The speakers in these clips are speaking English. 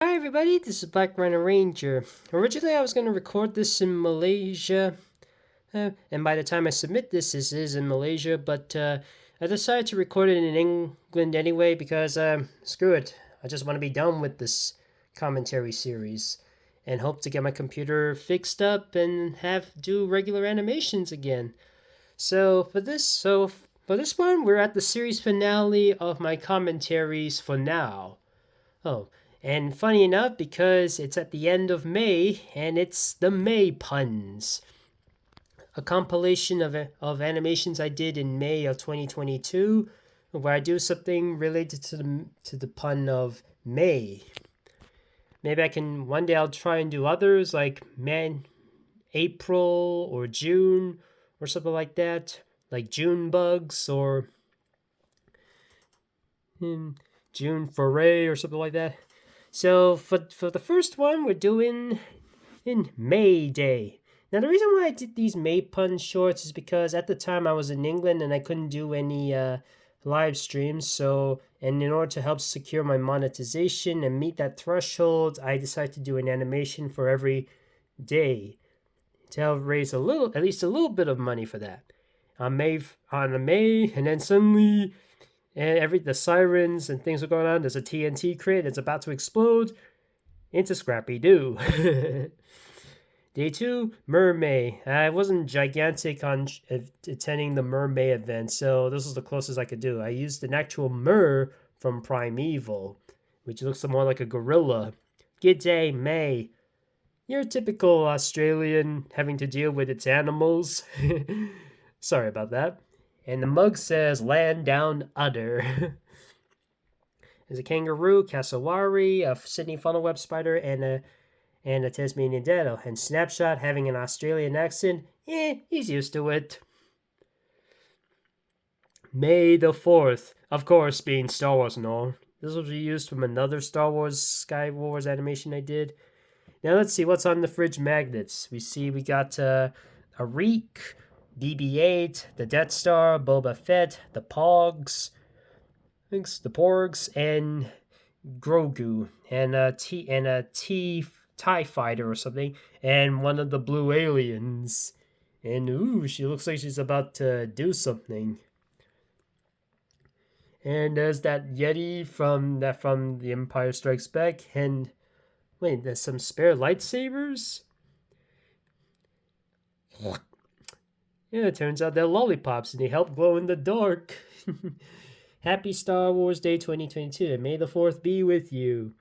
Hi everybody, this is Black Rhino Ranger. Originally I was going to record this in Malaysia, and by the time I submit this is in Malaysia, but I decided to record it in England anyway because, screw it, I just want to be done with this commentary series and hope to get my computer fixed up and do regular animations again. So for this one, we're at the series finale of my commentaries for now. Oh, and funny enough, because it's at the end of May, and it's the May puns, a compilation of animations I did in May of 2022, where I do something related to the pun of May. Maybe I can one day I'll try and do others like April or June or something like that, like June bugs or June foray or something like that. So for the first one, we're doing in May Day. Now the reason why I did these May pun shorts is because at the time I was in England and I couldn't do any live streams. So and in order to help secure my monetization and meet that threshold, I decided to do an animation for every day to help raise at least a little bit of money for that. On May, and then suddenly and the sirens and things are going on. There's a TNT crate that's about to explode into Scrappy Doo. Day 2, Mermay. I wasn't gigantic on attending the Mermay event, so this was the closest I could do. I used an actual mer from Primeval, which looks more like a gorilla. G'day, May. You're a typical Australian having to deal with its animals. Sorry about that. And the mug says, land down udder. There's a kangaroo, cassowary, a Sydney funnel web spider, and a Tasmanian devil. And Snapshot having an Australian accent, he's used to it. May the 4th, of course, being Star Wars and all. This was reused from another Star Wars Sky Wars animation I did. Now let's see what's on the fridge magnets. We got a Reek, BB-8, the Death Star, Boba Fett, the Pogs, the Porgs, and Grogu, and a TIE fighter or something, and one of the blue aliens. And ooh, she looks like she's about to do something. And there's that Yeti from The Empire Strikes Back, and wait, there's some spare lightsabers? Yeah, it turns out they're lollipops and they help glow in the dark. Happy Star Wars Day 2022, and may the 4th be with you.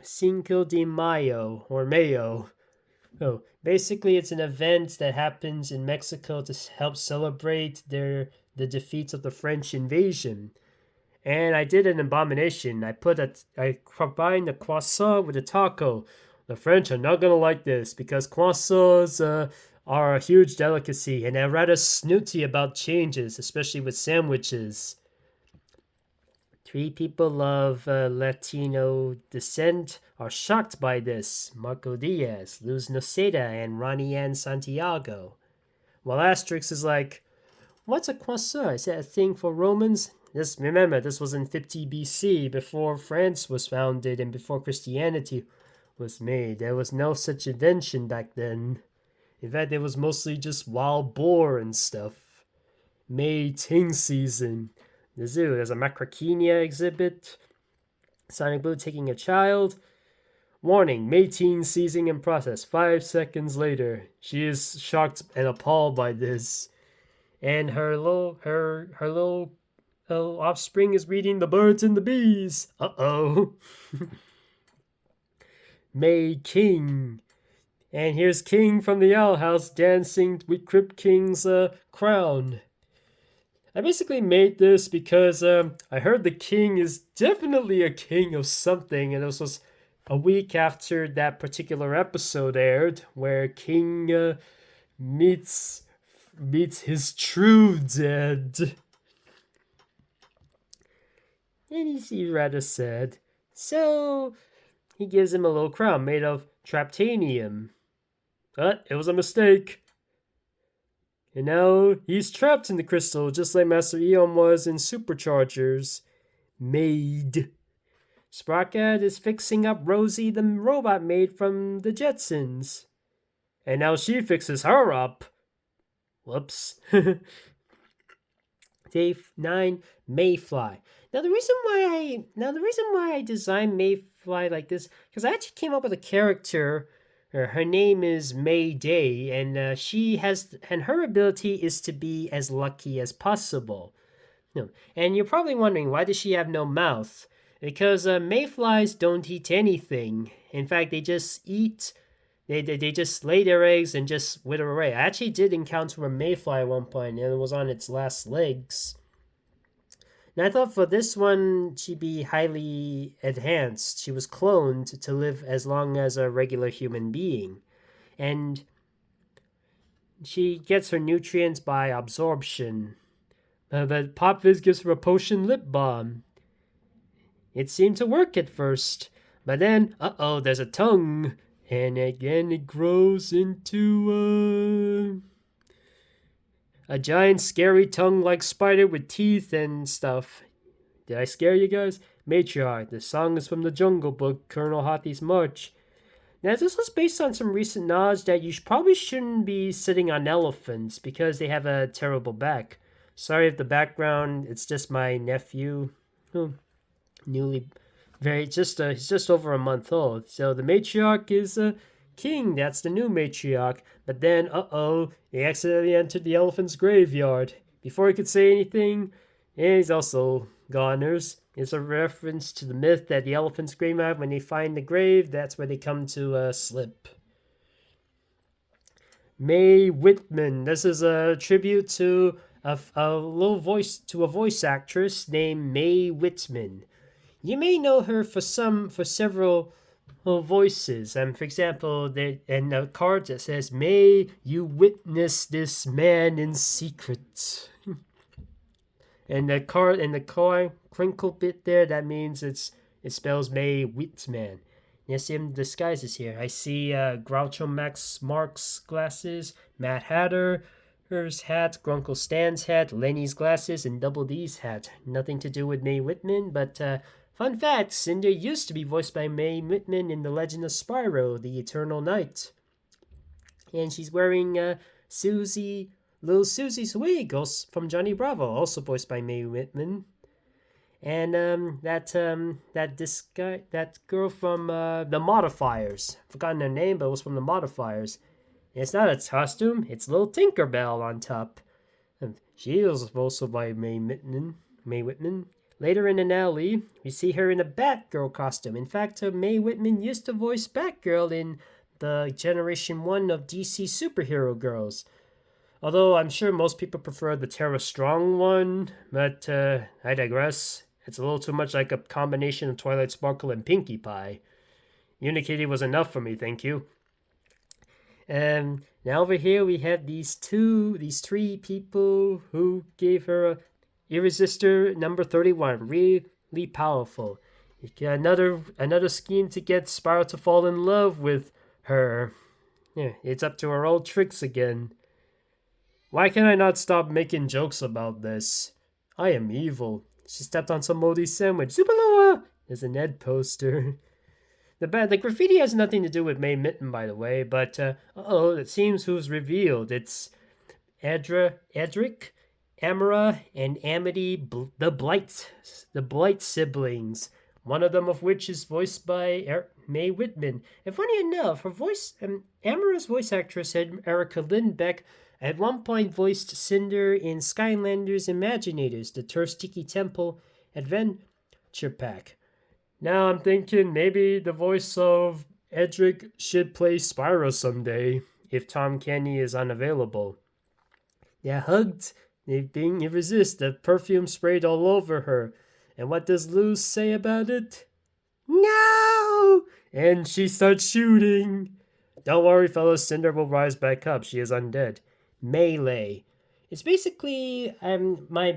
Cinco de Mayo, or Mayo. Oh, basically, it's an event that happens in Mexico to help celebrate the defeats of the French invasion. And I did an abomination. I combined a croissant with a taco. The French are not gonna like this because croissants are a huge delicacy, and they're rather snooty about changes, especially with sandwiches. 3 people of Latino descent are shocked by this: Marco Diaz, Luz Noceda, and Ronnie Ann Santiago. While Asterix is like, what's a croissant? Is that a thing for Romans? Remember, this was in 50 BC, before France was founded and before Christianity was made. There was no such invention back then. In fact, it was mostly just wild boar and stuff. May Ting season. The zoo. There's a Macrauchenia exhibit. Sonic Blue taking a child. Warning, Mayteen seizing in process. 5 seconds later. She is shocked and appalled by this. And her little offspring is reading The Birds and the Bees. Uh-oh. May King. And here's King from the Owl House dancing with Crypt King's crown. I basically made this because I heard the king is definitely a king of something, and this was a week after that particular episode aired, where King meets his true dad. And he's rather sad. So he gives him a little crown made of traptanium. But it was a mistake. And now he's trapped in the crystal, just like Master Eon was in Superchargers. Made. Sprocket is fixing up Rosie, the robot maid from the Jetsons. And now she fixes her up. Whoops. Day 9, Mayfly. Now the reason why I designed Mayfly like this, because I actually came up with a character. Her name is May Day, and her ability is to be as lucky as possible. No, and you're probably wondering, why does she have no mouth? Because mayflies don't eat anything. In fact, they just eat. They just lay their eggs and just wither away. I actually did encounter a mayfly at one point, and it was on its last legs. And I thought for this one, she'd be highly enhanced. She was cloned to live as long as a regular human being. And she gets her nutrients by absorption. But Pop Viz gives her a potion lip balm. It seemed to work at first, but then, there's a tongue. And again, it grows into a giant scary tongue-like spider with teeth and stuff. Did I scare you guys? Matriarch. The song is from the Jungle Book, Colonel Hothy's March. Now, this was based on some recent knowledge that you probably shouldn't be sitting on elephants because they have a terrible back. Sorry if the background, it's just my nephew, who he's just over a month old. So the matriarch is a king. That's the new matriarch. But then, he accidentally entered the elephant's graveyard. Before he could say anything, he's also goners. It's a reference to the myth that the elephant's graveyard, when they find the grave, that's where they come to slip. Mae Whitman. This is a tribute to a voice actress named Mae Whitman. You may know her for several voices. For example, and a card that says, "May you witness this man in secret." And the card and the coin crinkle bit there, that means it spells May Whitman. Yes, him disguises here. I see Groucho Marx glasses, Mad Hatter's hat, Grunkle Stan's hat, Lenny's glasses, and Double D's hat. Nothing to do with Mae Whitman, but fun fact, Cinder used to be voiced by Mae Whitman in The Legend of Spyro, The Eternal Night. And she's wearing Little Susie's wig from Johnny Bravo, also voiced by Mae Whitman. And that girl from the Modifiers. Forgotten her name, but it was from the Modifiers. And it's not a costume; it's little Tinkerbell on top. And she was also by Mae Whitman. Later in an alley, we see her in a Batgirl costume. In fact, Mae Whitman used to voice Batgirl in the Generation 1 of DC superhero girls. Although I'm sure most people prefer the Tara Strong one, but I digress. It's a little too much like a combination of Twilight Sparkle and Pinkie Pie. Unikitty was enough for me, thank you. And now over here we have these three people who gave her a Irresistor number 31. Really powerful. Another scheme to get Spyro to fall in love with her. Yeah, it's up to her old tricks again. Why can I not stop making jokes about this? I am evil. She stepped on some moldy sandwich. Supaloa! There's a Ned poster. The graffiti has nothing to do with Mae Mitten, by the way, but it seems who's revealed. It's Edric, Amara, and Amity, the Blight siblings. One of them of which is voiced by Mae Whitman. And funny enough, Amara's voice actress, Erica Lindbeck, at one point voiced Cinder in Skylanders Imaginators, the Turstiki Temple Adventure Pack. Now I'm thinking maybe the voice of Edric should play Spyro someday, if Tom Kenny is unavailable. They hugged, they being irresistible, the perfume sprayed all over her. And what does Luz say about it? No! And she starts shooting. Don't worry, fellas, Cinder will rise back up. She is undead. Melee. It's basically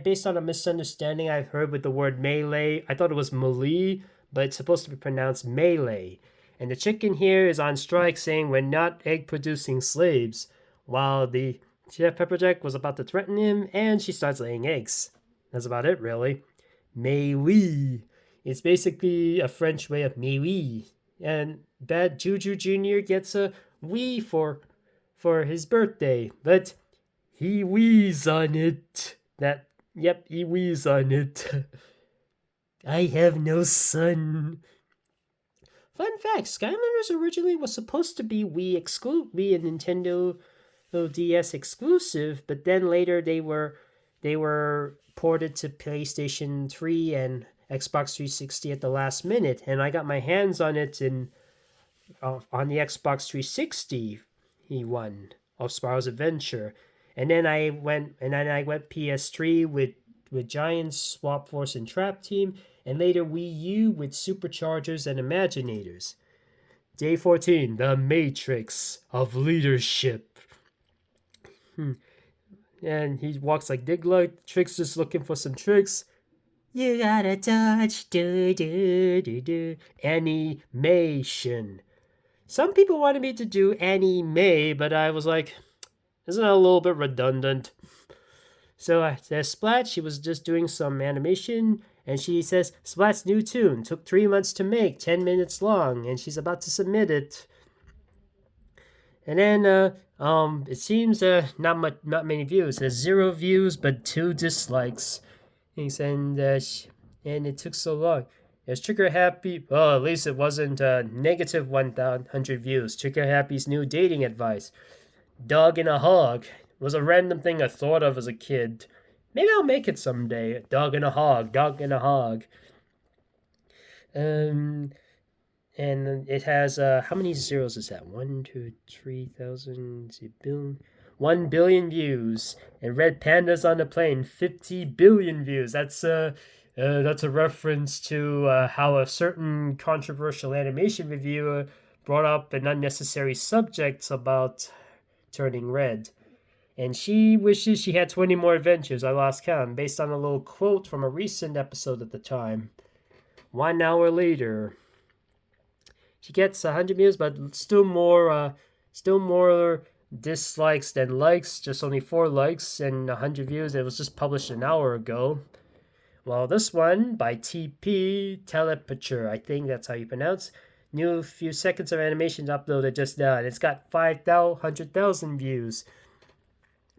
based on a misunderstanding I've heard with the word melee. I thought it was melee, but it's supposed to be pronounced melee. And the chicken here is on strike saying we're not egg-producing slaves, while the Chef Pepperjack was about to threaten him, and she starts laying eggs. That's about it, really. Melee. It's basically a French way of me oui. And Bad Juju Jr. gets a oui for his birthday, but he wheezes on it. He wheezes on it. I have no son. Fun fact: Skylanders originally was supposed to be Wii and Nintendo DS exclusive, but then later they were ported to PlayStation 3 and Xbox 360 at the last minute, and I got my hands on it on the Xbox 360. He won of Spyro's Adventure, and then I went PS3 with Giants, Swap Force, and Trap Team, and later Wii U with Superchargers and Imaginators. Day 14, the Matrix of Leadership. And he walks like Diglett. Tricks just looking for some tricks. You gotta touch, do. Animation. Some people wanted me to do anime, but I was like, isn't that a little bit redundant? So there's Splat. She was just doing some animation, and she says, Splat's new tune took 3 months to make, 10 minutes long, and she's about to submit it. And then it seems not many views. There's 0 views, but 2 dislikes. And it took so long. There's Trigger Happy. Well, at least it wasn't negative 100 views. Trigger Happy's new dating advice. Dog and a hog was a random thing I thought of as a kid. Maybe I'll make it someday. Dog and a hog. Dog and a hog. And it has, how many zeros is that? 1, 2, 3,000, billion. 1 billion views. And Red Pandas on the Plane, 50 billion views. That's a reference to how a certain controversial animation reviewer brought up an unnecessary subject about turning red. And she wishes she had 20 more adventures. I lost count, based on a little quote from a recent episode at the time. 1 hour later, she gets 100 views, but still more dislikes than likes. Just only 4 likes and 100 views. It was just published an hour ago. Well, this one by TP Telepature, I think that's how you pronounce. New few seconds of animation uploaded just now, and it's got 500,000 views.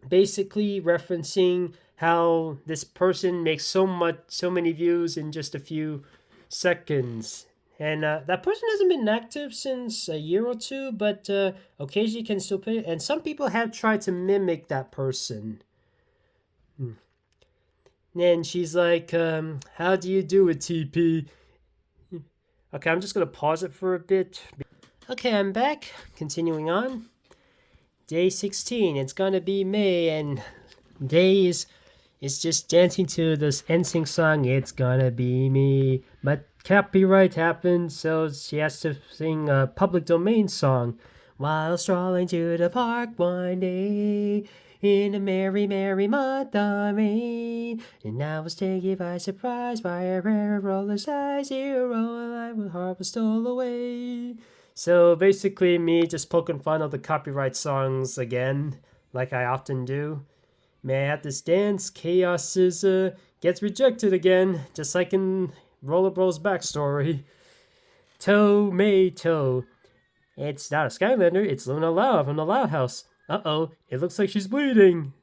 Basically referencing how this person makes so many views in just a few seconds. And that person hasn't been active since a year or 2, but occasionally can still play it. And some people have tried to mimic that person. And she's like, how do you do it, TP? Okay, I'm just going to pause it for a bit. Okay, I'm back. Continuing on. Day 16. It's going to be May, and Day is just dancing to this NSYNC song, It's Gonna Be Me. But copyright happened, so she has to sing a public domain song. While strolling to the park one day, in a merry, merry month of May, and I was taken by surprise by a rare roller size hero, and my heart was stole away. So basically me just poking fun of the copyright songs again, like I often do. May at this dance, Chaos gets rejected again, just like in Roller Bros backstory. Tomato. It's not a Skylander, it's Luna Lau from the Loud House. Uh-oh, it looks like she's bleeding.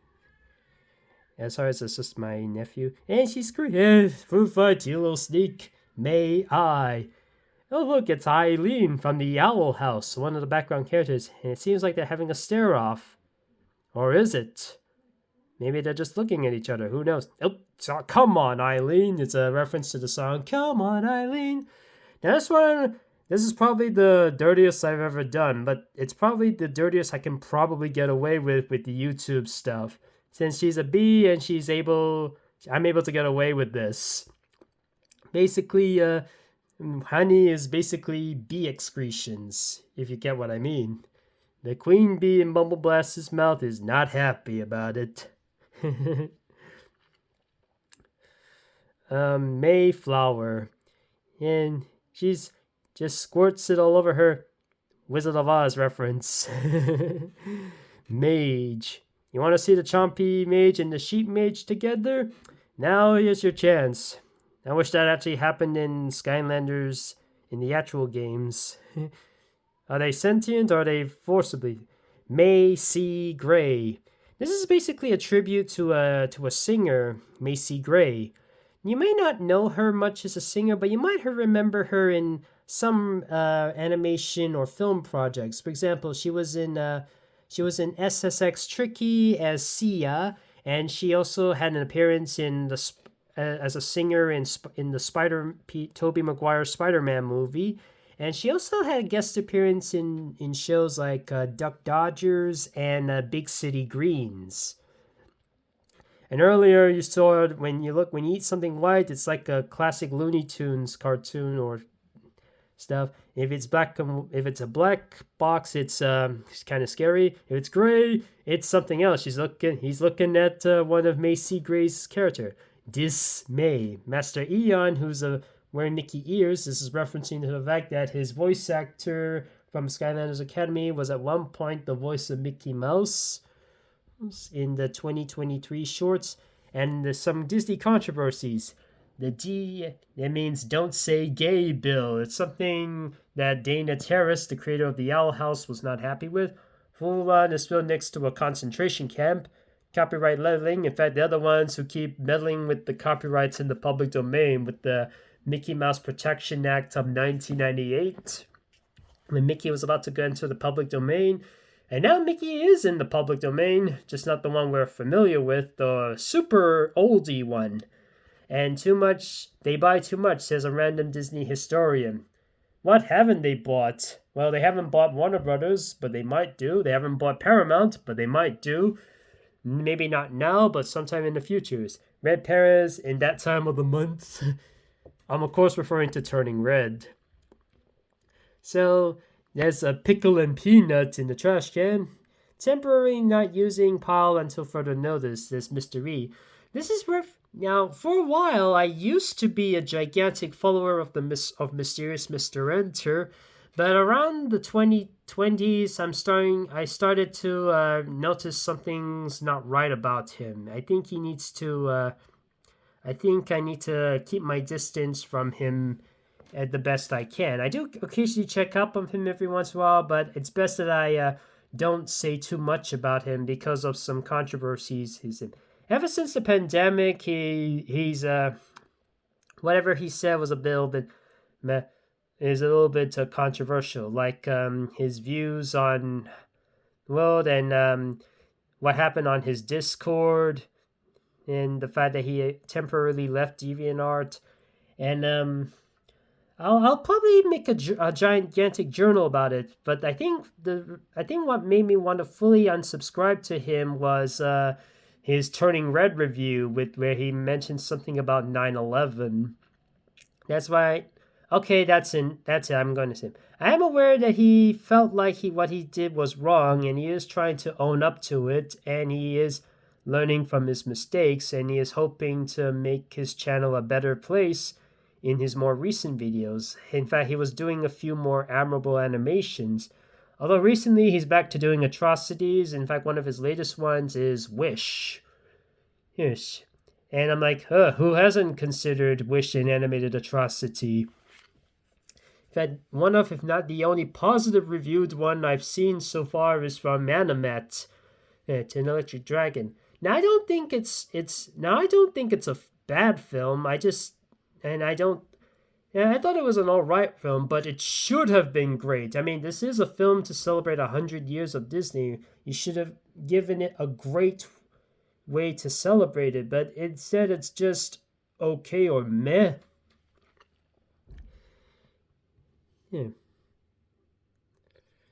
And sorry, it's just my nephew. And she's screaming, food fight, you little sneak. May I? Oh look, it's Eileen from the Owl House, one of the background characters, and it seems like they're having a stare-off. Or is it? Maybe they're just looking at each other, who knows? Oh, come on, Eileen. It's a reference to the song, Come On, Eileen. Now this is probably the dirtiest I've ever done, but it's probably the dirtiest I can probably get away with the YouTube stuff. Since she's a bee and I'm able to get away with this. Basically, honey is basically bee excretions, if you get what I mean. The queen bee in Bumbleblast's mouth is not happy about it. Mayflower. And she's just squirts it all over her. Wizard of Oz reference. Mage. You want to see the Chompy Mage and the Sheep Mage together? Now here's your chance. I wish that actually happened in Skylanders in the actual games. Are they sentient or are they forcibly? Macy Gray. This is basically a tribute to a singer, Macy Gray. You may not know her much as a singer, but you might remember her in some animation or film projects. For example, she was in SSX Tricky as Sia, and she also had an appearance as a singer in the Tobey Maguire Spider-Man movie, and she also had a guest appearance in shows like Duck Dodgers and Big City Greens. And earlier you saw when you eat something white, it's like a classic Looney Tunes cartoon or stuff. If it's a black box, it's kind of scary. If it's gray, it's something else. He's looking at one of Macy Gray's character, Dismay. Master Eon, who's wearing Mickey ears. This is referencing to the fact that his voice actor from Skylanders Academy was at one point the voice of Mickey Mouse in the 2023 shorts. And there's some Disney controversies. The D, it means don't say gay bill. It's something that Dana Terrace, the creator of the Owl House, was not happy with. Fulan is filmed next to a concentration camp. Copyright leveling. In fact, they're the ones who keep meddling with the copyrights in the public domain with the Mickey Mouse Protection Act of 1998. When Mickey was about to go into the public domain. And now Mickey is in the public domain, just not the one we're familiar with, the super oldie one. And they buy too much, says a random Disney historian. What haven't they bought? Well, they haven't bought Warner Brothers, but they might do. They haven't bought Paramount, but they might do. Maybe not now, but sometime in the futures. Red Paris in that time of the month. I'm of course referring to Turning Red. So, there's a pickle and peanut in the trash can. Temporarily not using pile until further notice, this Mr. E. This is where... Now, for a while, I used to be a gigantic follower of Mysterious Mr. Enter, but around the 2020s, I started to notice something's not right about him. I think he needs to. I think I need to keep my distance from him at the best I can. I do occasionally check up on him every once in a while, but it's best that I don't say too much about him because of some controversies he's in. Ever since the pandemic, he's whatever he said was a little bit controversial, like his views on the world and what happened on his Discord, and the fact that he temporarily left DeviantArt, and I'll probably make a gigantic journal about it. But I think what made me want to fully unsubscribe to him was his Turning Red review where he mentioned something about 9/11. That's why. Okay, that's it. I'm going to say. I am aware that he felt like what he did was wrong, and he is trying to own up to it, and he is learning from his mistakes, and he is hoping to make his channel a better place in his more recent videos. In fact, he was doing a few more admirable animations. Although recently he's back to doing atrocities. In fact, one of his latest ones is Wish. Yes. And I'm like, who hasn't considered Wish an animated atrocity? In fact, one of, if not the only positive reviewed one I've seen so far is from Animat, an Electric Dragon. Now I don't think it's a bad film. I thought it was an alright film, but it should have been great. I mean, this is a film to celebrate 100 years of Disney. You should have given it a great way to celebrate it, but instead it's just okay or meh. Yeah.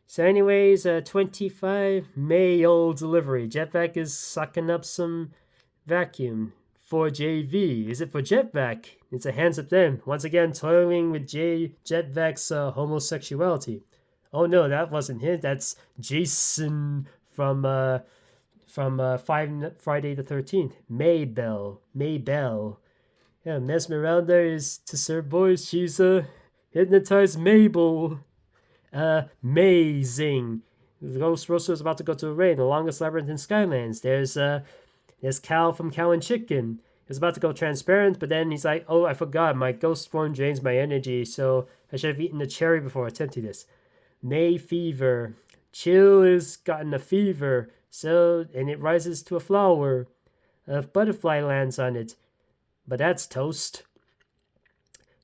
So anyways, 25 mail delivery. Jetvac is sucking up some vacuum for JV. Is it for Jetvac? It's a hands up then. Once again, toiling with Jetvac's homosexuality. Oh no, that wasn't him. That's Jason from Friday the 13th. Maybell. Yeah, Mesmeralda is to serve boys. She's hypnotized Mabel. Amazing. The Ghost Roaster is about to go to a raid. The longest labyrinth in Skylands. There's Cal from Cow and Chicken. was about to go transparent, but then he's like, oh, I forgot, my ghost form drains my energy, so I should have eaten a cherry before attempting this. May fever. Chill has gotten a fever, so, and it rises to a flower. A butterfly lands on it, but that's toast.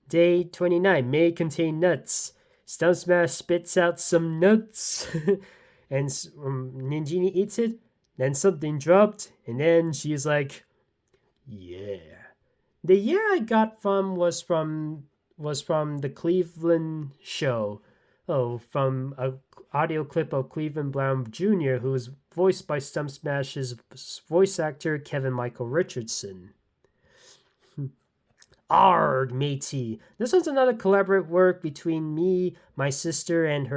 Day 29. May contain nuts. Stump Smash spits out some nuts, and Ninjini eats it. Then something dropped, and then she's like, yeah. The year I got was from the Cleveland show. Oh, from a audio clip of Cleveland Brown Jr., who was voiced by Stump Smash's voice actor Kevin Michael Richardson. Arg, matey. This one's another collaborative work between me, my sister, and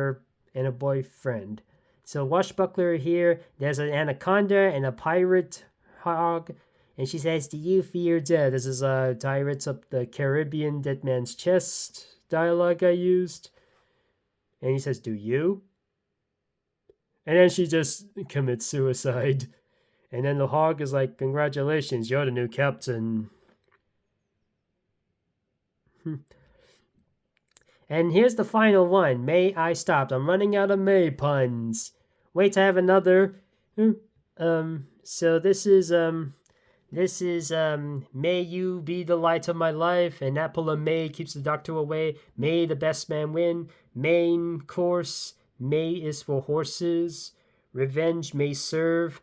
a boyfriend. So Washbuckler here, there's an anaconda and a pirate hog, and she says, do you fear death? This is Pirates of the Caribbean Dead Man's Chest dialogue I used. And he says, do you? And then she just commits suicide. And then the hog is like, congratulations, you're the new captain. And here's the final one. May I stopped. I'm running out of May puns. Wait, I have another. So this is may you be the light of my life. An apple of May keeps the doctor away. May the best man win. Main course. May is for horses. Revenge may serve.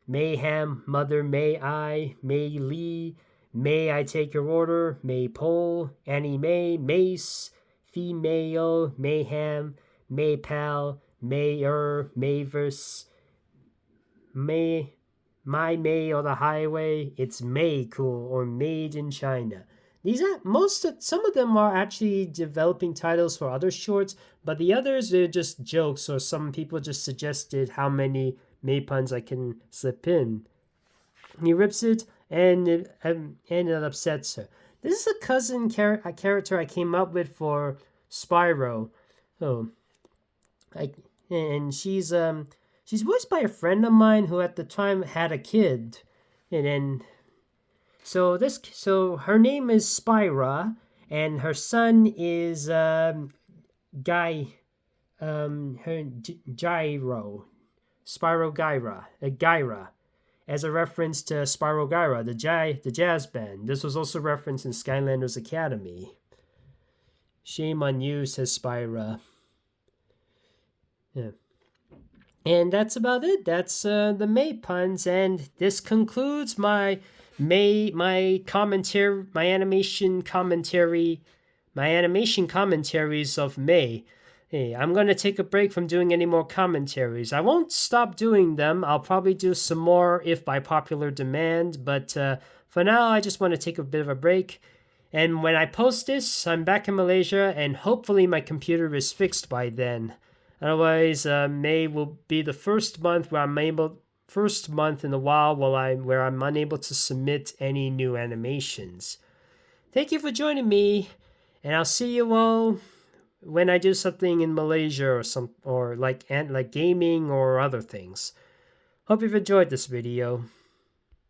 Mayhem, mother, may I. May Lee. May I take your order? Maypole, Annie May, Mace, Female, Mayhem, Maypal, Mayor, Mavis, May, My May or the highway. It's May Cool or Made in China. These are some of them are actually developing titles for other shorts, but the others are just jokes, or some people just suggested how many May puns I can slip in. He rips it, and it upsets her. This is a cousin character I came up with for Spyro. And she's voiced by a friend of mine who at the time had a kid, and then so her name is Spyra, and her son is Gyro, Spyro Gyra, as a reference to Spyro Gyra, the jazz band. This was also referenced in Skylanders Academy. Shame on you, says Spyra. Yeah. And that's about it. That's the May puns, and this concludes my commentary, my animation commentaries of May. Hey, I'm going to take a break from doing any more commentaries. I won't stop doing them. I'll probably do some more if by popular demand, but for now, I just want to take a bit of a break. And when I post this, I'm back in Malaysia, and hopefully my computer is fixed by then. Otherwise, May will be the first month in a while where I'm unable to submit any new animations. Thank you for joining me, and I'll see you all when I do something in Malaysia or like gaming or other things. Hope you've enjoyed this video.